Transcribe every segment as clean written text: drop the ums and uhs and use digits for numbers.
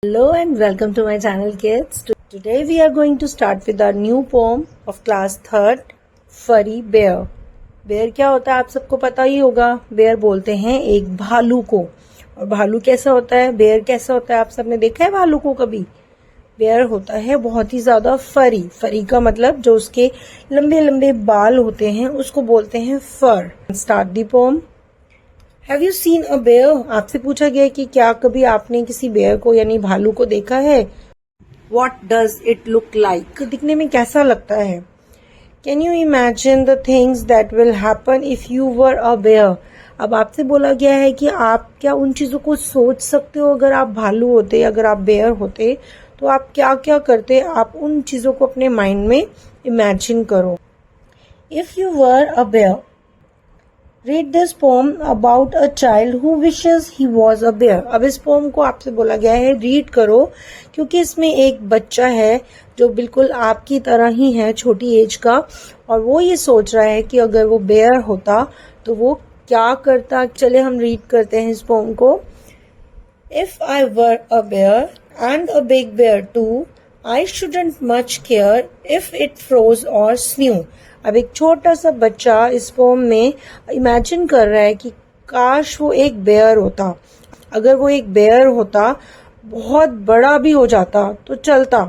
Hello and welcome to my channel kids. Today we are going to start with our new poem of class 3rd, Furry Bear. Bear क्या होता है आप सबको पता ही होगा. Bear बोलते हैं एक भालू को. और भालू कैसा होता है, बेयर कैसा होता है, आप सबने देखा है भालू को कभी. बेयर होता है बहुत ही ज्यादा फरी. फरी का मतलब जो उसके लंबे लंबे बाल होते हैं उसको बोलते हैं fur. Start the poem. Have you seen a bear. आपसे पूछा गया कि क्या कभी आपने किसी बेयर को यानी भालू को देखा है. What does it look like. दिखने में कैसा लगता है. Can you imagine the things that will happen if you were a bear. अब आपसे बोला गया है कि आप क्या उन चीजों को सोच सकते हो अगर आप भालू होते, अगर आप बेयर होते तो आप क्या क्या करते. आप उन चीजों को अपने माइंड में इमेजिन करो. If you were a bear. Read this poem about a child who wishes he was a bear. अब इस पोम को आपसे बोला गया है रीड करो क्योंकि इसमें एक बच्चा है जो बिल्कुल आपकी तरह ही है, छोटी एज का, और वो ये सोच रहा है कि अगर वो बेयर होता तो वो क्या करता. चले हम रीड करते हैं इस पोम को. If I were a bear and a big bear too, I shouldn't much care if it froze or snew. अब एक छोटा सा बच्चा इस पोम में इमेजिन कर रहा है कि काश वो एक बेयर होता. अगर वो एक बेयर होता, बहुत बड़ा भी हो जाता तो चलता.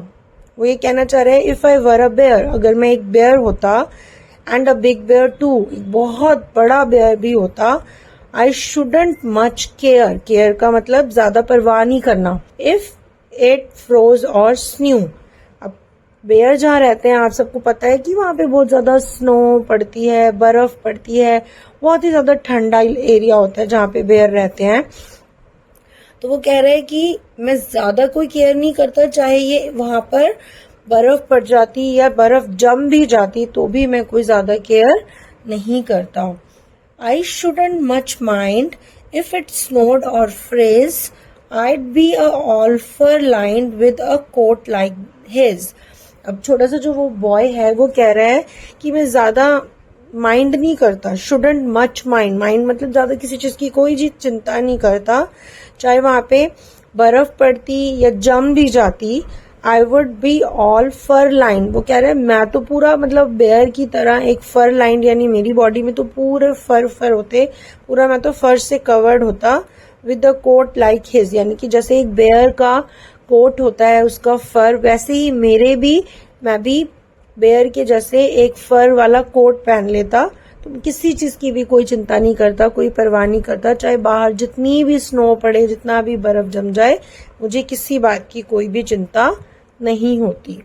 वो ये कहना चाह रहे हैं if I were a bear, अगर मैं एक बेयर होता, and a big bear too, एक बहुत बड़ा बेयर भी होता, I shouldn't much care. Care का मतलब ज्यादा परवाह नहीं करना. इफ इट फ्रोज और स्न्यू. बेयर जहाँ रहते हैं आप सबको पता है कि वहां पे बहुत ज्यादा स्नो पड़ती है, बर्फ पड़ती है, बहुत ही ज्यादा ठंडा एरिया होता है जहाँ पे बेयर रहते हैं. तो वो कह रहे हैं कि मैं ज्यादा कोई केयर नहीं करता, चाहे ये वहां पर बर्फ पड़ जाती या बर्फ जम भी जाती तो भी मैं कोई ज्यादा केयर नहीं करता. I shouldn't much mind if it snowed or friz. I'd be a all fur lined with a coat like his. अब छोटा सा जो वो बॉय है वो कह रहा है कि मैं ज्यादा माइंड नहीं करता. Shouldn't much mind. माइंड मतलब ज्यादा किसी चीज की कोई चीज चिंता नहीं करता, चाहे वहां पे बर्फ पड़ती या जम भी जाती. I would be all fur line. वो कह रहा है मैं तो पूरा मतलब बेयर की तरह एक फर लाइन, यानी मेरी बॉडी में तो पूरे फर होते, पूरा मैं तो फर से कवर्ड होता. With the coat like his, यानी कि जैसे एक बेयर का कोट होता है उसका फर, वैसे ही मैं भी बेयर के जैसे एक फर वाला कोट पहन लेता. तो किसी चीज की भी कोई चिंता नहीं करता, कोई परवाह नहीं करता, चाहे बाहर जितनी भी स्नो पड़े, जितना भी बर्फ जम जाए, मुझे किसी बात की कोई भी चिंता नहीं होती.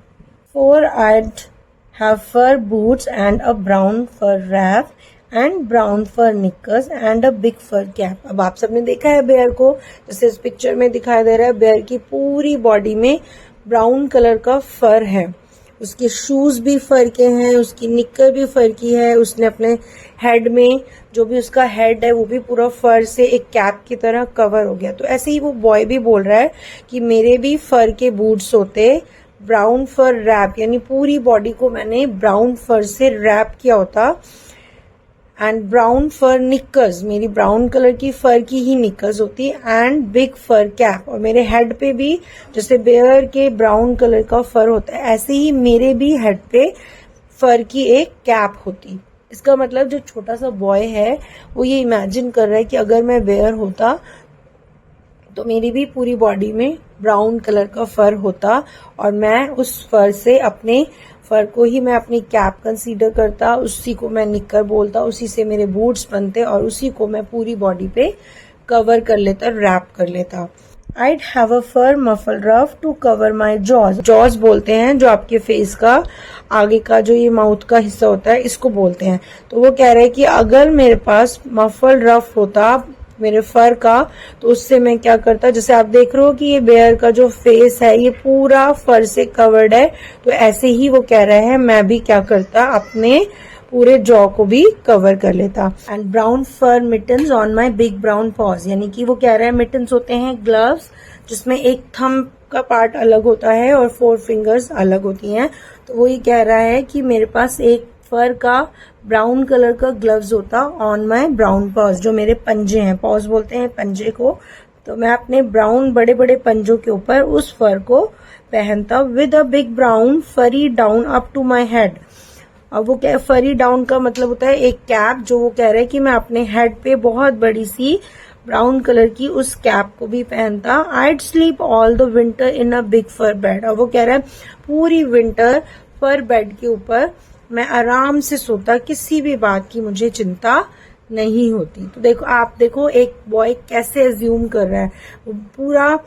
For I'd have fur boots and a brown fur wrap and brown fur knickers and a big fur cap. अब आप सबने देखा है बेयर को, जैसे इस पिक्चर में दिखाई दे रहा है, बेयर की पूरी बॉडी में ब्राउन कलर का फर है. उसके शूज भी फर के हैं, उसकी निक्कर भी फर की है, उसने अपने हेड में जो भी उसका हेड है वो भी पूरा फर से एक कैप की तरह कवर हो गया. तो ऐसे ही वो बॉय भी बोल रहा है कि मेरे भी फर के बूट्स होते, ब्राउन फर रैप, यानी पूरी बॉडी को मैंने ब्राउन फर से रैप किया होता. एंड ब्राउन फर निक्कर्स, मेरी ब्राउन कलर की फर की ही निक्कर्स होती. एंड बिग फर कैप, और मेरे हेड पे भी जैसे बेयर के ब्राउन कलर का फर होता है ऐसे ही मेरे भी हेड पे फर की एक कैप होती. इसका मतलब जो छोटा सा बॉय है वो ये इमेजिन कर रहा है कि अगर मैं बेयर होता तो मेरी भी पूरी बॉडी में ब्राउन कलर का फर होता और मैं उस फर से अपने फर को ही मैं अपनी कैप कंसीडर करता, उसी को मैं निक्कर बोलता, उसी से मेरे बूट्स बनते और उसी को मैं पूरी बॉडी पे कवर कर लेता, रैप कर लेता. I'd have a fur muffled ruff to cover my jaws. jaws बोलते हैं जो आपके फेस का आगे का जो ये माउथ का हिस्सा होता है, इसको बोलते हैं. तो वो कह रहे हैं कि अगर मेरे पास मफल्ड रफ होता मेरे फर का तो उससे मैं क्या करता. जैसे आप देख रहे हो कि ये बेयर का जो फेस है ये पूरा फर से कवर्ड है, तो ऐसे ही वो कह रहे हैं मैं भी क्या करता, अपने पूरे जॉ को भी कवर कर लेता. And brown fur mittens on my big brown paws, यानी कि वो कह रहे हैं मिटन्स होते हैं ग्लव्स जिसमें एक थंब का पार्ट अलग होता है और 4 फिंगर्स अलग होती हैं. तो वो ये कह रहा है कि मेरे पास एक फर का ब्राउन कलर का ग्लव्स होता ऑन माई ब्राउन पॉज, जो मेरे पंजे हैं. पॉज बोलते हैं पंजे को, तो मैं अपने ब्राउन बड़े बड़े पंजों के ऊपर उस फर को पहनता with a big brown furry down up to my head. अब वो क्या, फरी डाउन का मतलब होता है एक कैप, जो वो कह रहे हैं कि मैं अपने हेड पे बहुत बड़ी सी ब्राउन कलर की उस कैप को भी पहनता। I'd sleep all the winter in a big fur bed. अब वो कह रहा है पूरी विंटर फर बेड के ऊपर मैं आराम से सोता, किसी भी बात की मुझे चिंता नहीं होती। तो देखो, आप देखो एक बॉय कैसे एज्यूम कर रहा है, वो पूरा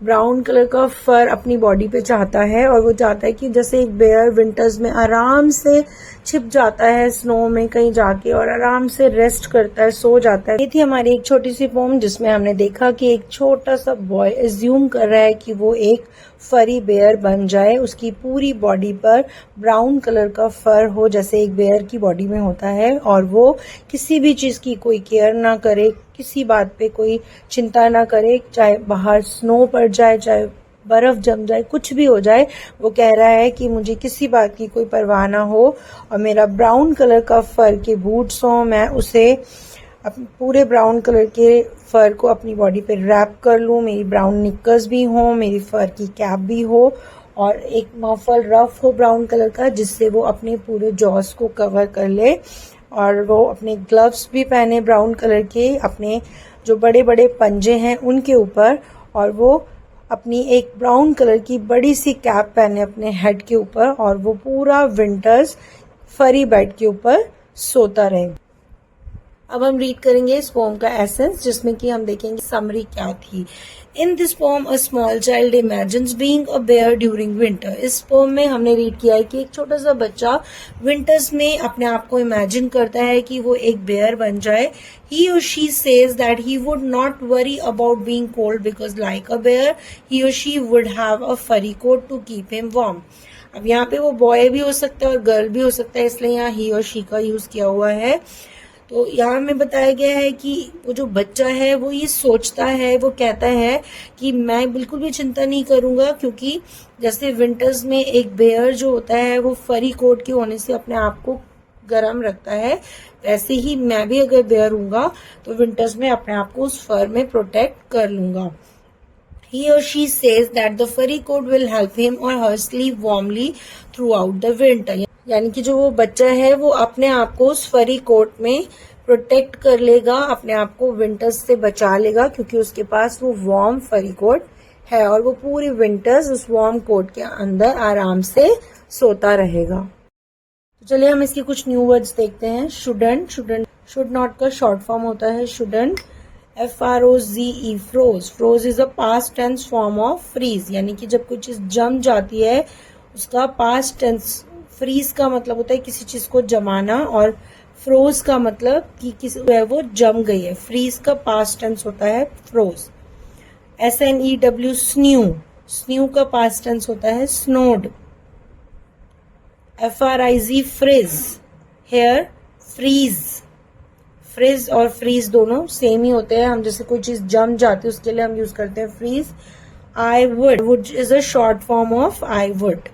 ब्राउन कलर का फर अपनी बॉडी पे चाहता है और वो चाहता है कि जैसे एक बेयर विंटर्स में आराम से छिप जाता है स्नो में कहीं जाके और आराम से रेस्ट करता है, सो जाता है। ये थी हमारी एक छोटी सी पोम जिसमें हमने देखा कि एक छोटा सा बॉय एज्यूम कर रहा है कि वो एक फरी बेयर बन जाए, उसकी पूरी बॉडी पर ब्राउन कलर का फर हो जैसे एक बेयर की बॉडी में होता है, और वो किसी भी चीज की कोई केयर ना करे, किसी बात पे कोई चिंता ना करे, चाहे बाहर स्नो पड़ जाए, चाहे बर्फ जम जाए, कुछ भी हो जाए। वो कह रहा है कि मुझे किसी बात की कोई परवाह ना हो और मेरा ब्राउन कलर का फर के बूट्स हो, मैं उसे पूरे ब्राउन कलर के फर को अपनी बॉडी पे रैप कर लूं, मेरी ब्राउन निक्कर्स भी हो, मेरी फर की कैप भी हो और एक मफल रफ हो ब्राउन कलर का, जिससे वो अपने पूरे जॉस को कवर कर ले, और वो अपने ग्लव्स भी पहने ब्राउन कलर के अपने जो बड़े बड़े पंजे हैं उनके ऊपर, और वो अपनी एक ब्राउन कलर की बड़ी सी कैप पहने अपने हेड के ऊपर, और वो पूरा विंटर्स फरी बेड के ऊपर सोता रहे। अब हम रीड करेंगे इस पोम का एसेंस, जिसमें कि हम देखेंगे समरी क्या थी। In this poem a small child imagines being a bear during winter. इस पोम में हमने रीड किया है कि एक छोटा सा बच्चा विंटर्स में अपने आप को इमेजिन करता है कि वो एक बेयर बन जाए। He or she says that he would not worry about being cold because like a bear, he or she would have a furry coat to keep him warm. अब यहाँ पे वो बॉय भी हो सकता है और गर्ल भी हो सकता है, इसलिए यहाँ he और she का यूज किया हुआ है। तो यहाँ में बताया गया है कि वो जो बच्चा है वो ये सोचता है, वो कहता है कि मैं बिल्कुल भी चिंता नहीं करूंगा, क्योंकि जैसे विंटर्स में एक बेयर जो होता है वो फरी कोट के होने से अपने आप को गर्म रखता है, वैसे ही मैं भी अगर बेयर हूंगा तो विंटर्स में अपने आप को उस फर में प्रोटेक्ट कर लूंगा। He or she says that the furry coat will help him or her sleep warmly throughout the winter. यानी कि जो वो बच्चा है वो अपने आप को उस फरी कोट में प्रोटेक्ट कर लेगा, अपने आप को विंटर्स से बचा लेगा, क्योंकि उसके पास वो वार्म फरी कोट है और वो पूरी विंटर्स उस वार्म कोट के अंदर आराम से सोता रहेगा। तो चलिए हम इसके कुछ न्यू वर्ड्स देखते हैं। शुडंट, शुड नॉट का शॉर्ट फॉर्म होता है shouldn't. FROZE, froze, froze is a past tense form of freeze, यानी कि जब कोई चीज जम जाती है उसका पास्ट टेंस। फ्रीज का मतलब होता है किसी चीज को जमाना, और फ्रोज का मतलब कि किसी वो जम गई है। फ्रीज का पास्ट टेंस होता है फ्रोज। SNEW, स्न्यू, स्न्यू का पास्ट टेंस होता है snowed. FRIZ, friz, hair freeze. Friz और फ्रीज दोनों सेम ही होते हैं, हम जैसे कोई चीज जम जाती है उसके लिए हम यूज करते हैं freeze. I would, would is a short form of I would.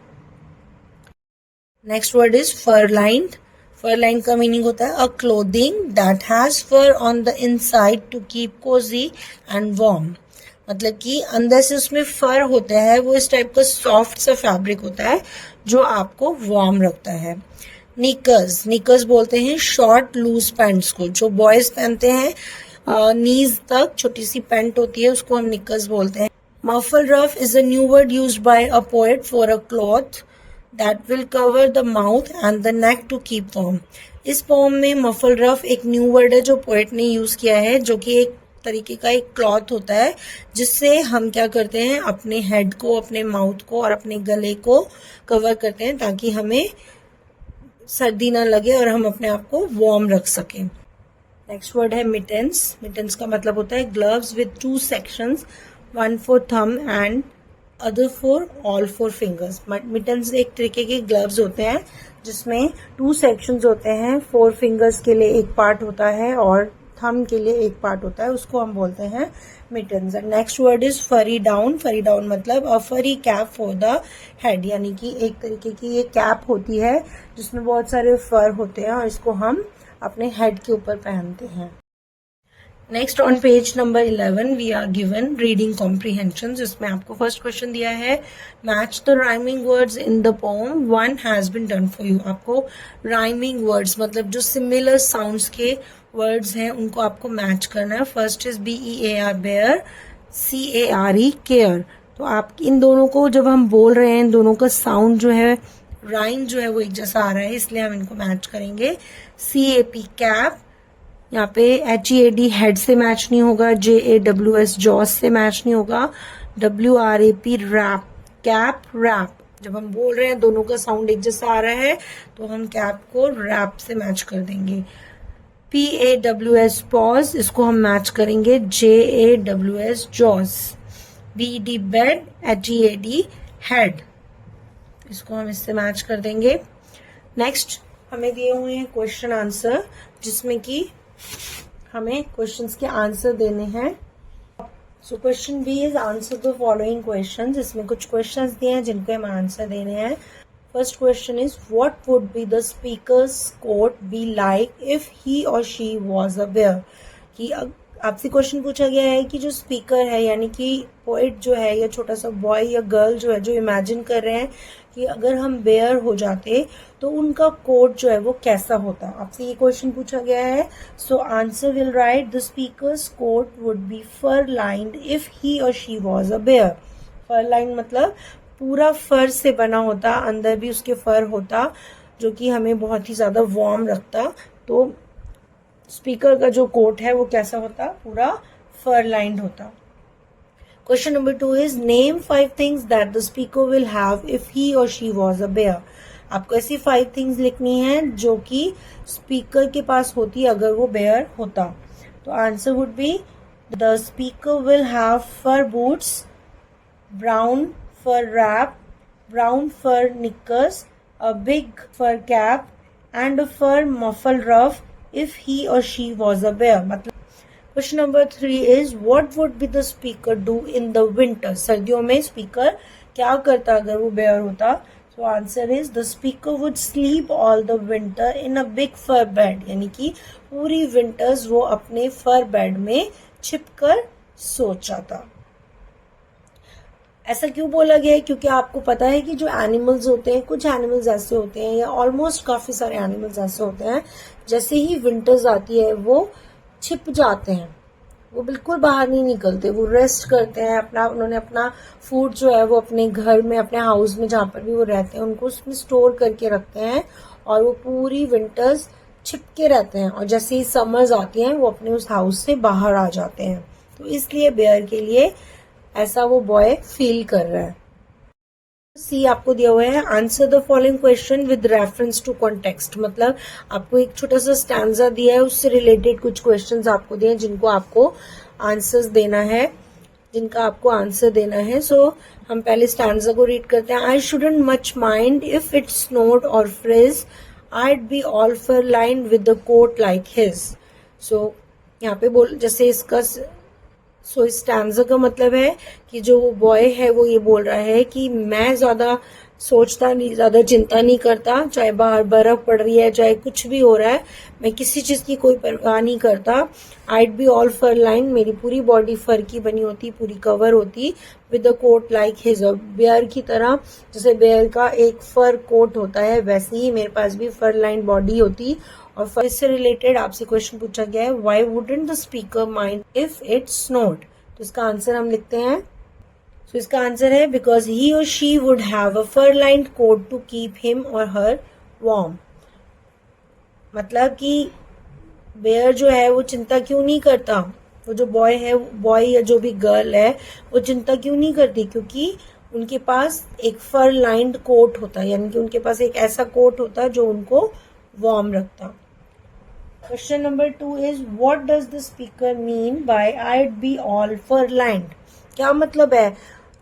Next word is fur lined. Fur line का मीनिंग होता है a clothing that has fur on the inside to keep cosy and warm. मतलब कि अंदर से उसमें फर होता है, वो इस टाइप का सॉफ्ट सा फैब्रिक होता है जो आपको वार्म रखता है। निकर्स, निकर्स बोलते हैं शॉर्ट लूज पैंट्स को, जो बॉयज पहनते हैं नीज तक छोटी सी पैंट होती है, उसको हम निकर्स बोलते हैं। Muffle rough is a new word used by a poet for a cloth that will cover the mouth and the neck to keep warm. इस पोम में मफल रफ एक न्यू वर्ड है जो पोएट ने use किया है, जो कि एक तरीके का एक क्लॉथ होता है जिससे हम क्या करते हैं अपने हेड को, अपने माउथ को और अपने गले को कवर करते हैं ताकि हमें सर्दी ना लगे और हम अपने आप को वार्म रख सकें। नेक्स्ट वर्ड है मिटेंस। मिटेंस का मतलब होता है gloves with 2 sections, 1 for thumb and other for all 4 fingers. Mittens एक तरीके के ग्लव्स होते हैं जिसमें 2 सेक्शंस होते हैं, 4 फिंगर्स के लिए एक पार्ट होता है और थंब के लिए एक पार्ट होता है, उसको हम बोलते हैं मिटन्स। नेक्स्ट वर्ड इज फरी डाउन। फरी डाउन मतलब अ फरी कैप फॉर द हेड, यानी कि एक तरीके की ये कैप होती है जिसमें बहुत सारे फर होते हैं और इसको हम अपने हेड के ऊपर पहनते हैं। Next on page number 11 we are given reading comprehension, जिसमें आपको फर्स्ट क्वेश्चन दिया है match the rhyming words in the poem, one has been done for you. आपको राइमिंग वर्ड्स मतलब जो सिमिलर साउंड्स के वर्ड्स हैं उनको आपको मैच करना है। First is BEAR bear, CARE care. तो आप इन दोनों को जब हम बोल रहे हैं इन दोनों का साउंड जो है, राइम जो है वो एक जैसा आ रहा है, इसलिए हम इनको मैच करेंगे। CAP कैप, यहाँ पे HEAD हेड से मैच नहीं होगा, JAWS जॉस से मैच नहीं होगा, WRAP रैप, कैप रैप। जब हम बोल रहे हैं दोनों का साउंड एक जैसा आ रहा है तो हम कैप को रैप से मैच कर देंगे। PAWS पॉज, इसको हम मैच करेंगे JAWS jaws. BED bed, HEAD head, इसको हम इससे मैच कर देंगे। नेक्स्ट हमें दिए हुए हैं क्वेश्चन आंसर, जिसमें कि हमें क्वेश्चंस के आंसर देने हैं। So question B is answer the following questions. इसमें कुछ क्वेश्चंस दिए हैं जिनको हमें आंसर देने हैं। First question is what would be the speaker's coat be like if he और शी वाज अ बेयर। कि आपसे क्वेश्चन पूछा गया है कि जो स्पीकर है यानी कि पोएट जो है या छोटा सा बॉय या गर्ल जो है, जो इमेजिन कर रहे हैं कि अगर हम बेयर हो जाते तो उनका कोट जो है वो कैसा होता। आपसे ये क्वेश्चन पूछा गया है। So answer will write the speaker's coat would be fur lined if he और she was a bear. Fur line मतलब पूरा फर से बना होता, अंदर भी उसके फर होता, जो कि हमें बहुत ही ज्यादा वार्म रखता। तो स्पीकर का जो कोट है वो कैसा होता, पूरा फर लाइन्ड होता। Question number 2 is name 5 things that the speaker will have if he और शी वाज अ बेयर। आपको ऐसी 5 थिंग्स लिखनी है जो कि स्पीकर के पास होती अगर वो बेयर होता। तो answer would be the speaker will have fur boots, brown fur wrap, brown fur knickers, a big fur cap and a fur muffle ruff if he or she was a bear। मतलब question number 3 is what would be the speaker do in the winter. सर्दियों में speaker क्या करता अगर वो bear होता। So answer is the speaker would sleep all the winter in a big fur bed, यानी कि पूरी विंटर्स वो अपने फर बेड में छिपकर सो जाता। ऐसा क्यों बोला गया है, क्योंकि आपको पता है कि जो एनिमल्स होते हैं, कुछ एनिमल्स ऐसे होते हैं या ऑलमोस्ट काफी सारे एनिमल्स ऐसे होते हैं, जैसे ही विंटर्स आती है वो छिप जाते हैं, वो बिल्कुल बाहर नहीं निकलते, वो रेस्ट करते हैं अपना। उन्होंने अपना फूड जो है वो अपने घर में, अपने हाउस में जहाँ पर भी वो रहते हैं उनको उसमें स्टोर करके रखते हैं और वो पूरी विंटर्स छिपके रहते हैं, और जैसे ही समर्स आती हैं वो अपने उस हाउस से बाहर आ जाते हैं। तो इसलिए बेयर के लिए ऐसा वो बॉय फील कर रहा है। सी आपको दिया हुआ है answer the following question with reference to context. मतलब आपको एक छोटा सा स्टैंजा दिया है, उससे रिलेटेड कुछ क्वेश्चंस आपको दिए हैं जिनको आपको आंसर्स देना है, जिनका आपको आंसर देना है। सो हम पहले स्टैंजा को रीड करते हैं। I shouldn't much mind if it snowed or friz, I'd be all fur lined with the coat like his। सो यहाँ पे बोल जैसे इसका इस स्टैंजा का मतलब है कि जो बॉय है वो ये बोल रहा है कि मैं ज्यादा सोचता नहीं, ज्यादा चिंता नहीं करता, चाहे बाहर बर्फ पड़ रही है, चाहे कुछ भी हो रहा है, मैं किसी चीज की कोई परवाह नहीं करता। I'd be all fur lined, मेरी पूरी बॉडी फर की बनी होती, पूरी कवर होती, with a coat like his, और बेयर की तरह, जैसे बेयर का एक फर कोट होता है वैसे ही मेरे पास भी फर लाइन बॉडी होती। और फर से रिलेटेड आपसे क्वेश्चन पूछा गया है why wouldn't the speaker mind if it snowed. तो इसका आंसर हम लिखते हैं। सो इसका आंसर है बिकॉज ही और she would have a fur lined coat to keep him और हर वार्म। मतलब कि बेयर जो है वो चिंता क्यों नहीं करता, वो जो बॉय है, बॉय या जो भी गर्ल है, वो चिंता क्यों नहीं करती, क्योंकि उनके पास एक फर लाइन्ड कोट होता है, यानी कि उनके पास एक ऐसा कोट होता है जो उनको वार्म रखता। Question number 2 is what does the speaker mean by I'd be all fur lined। क्या मतलब है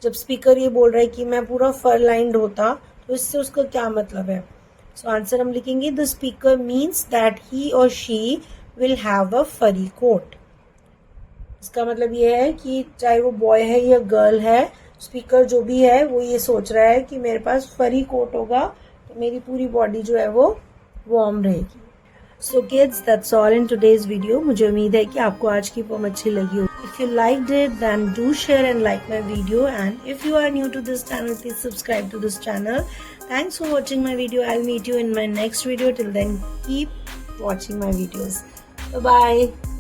जब स्पीकर ये बोल रहा है कि मैं पूरा फर लाइन्ड होता, तो इससे उसका क्या मतलब है। सो आंसर हम लिखेंगे the speaker means that he और शी विल हैव अ फरी कोट। इसका मतलब ये है कि चाहे वो बॉय है या गर्ल है, स्पीकर जो भी है वो ये सोच रहा है कि मेरे पास फरी कोट होगा तो मेरी पूरी बॉडी जो है वो वार्म रहेगी। So kids, that's all in today's video. मुझे उम्मीद है कि आपको आज की पोम अच्छी लगी होगी। If you liked it then do share and like my video, and if you are new to this channel please subscribe to this channel. Thanks for watching my video. I'll meet you in my next video. Till then, keep watching my videos. Bye bye.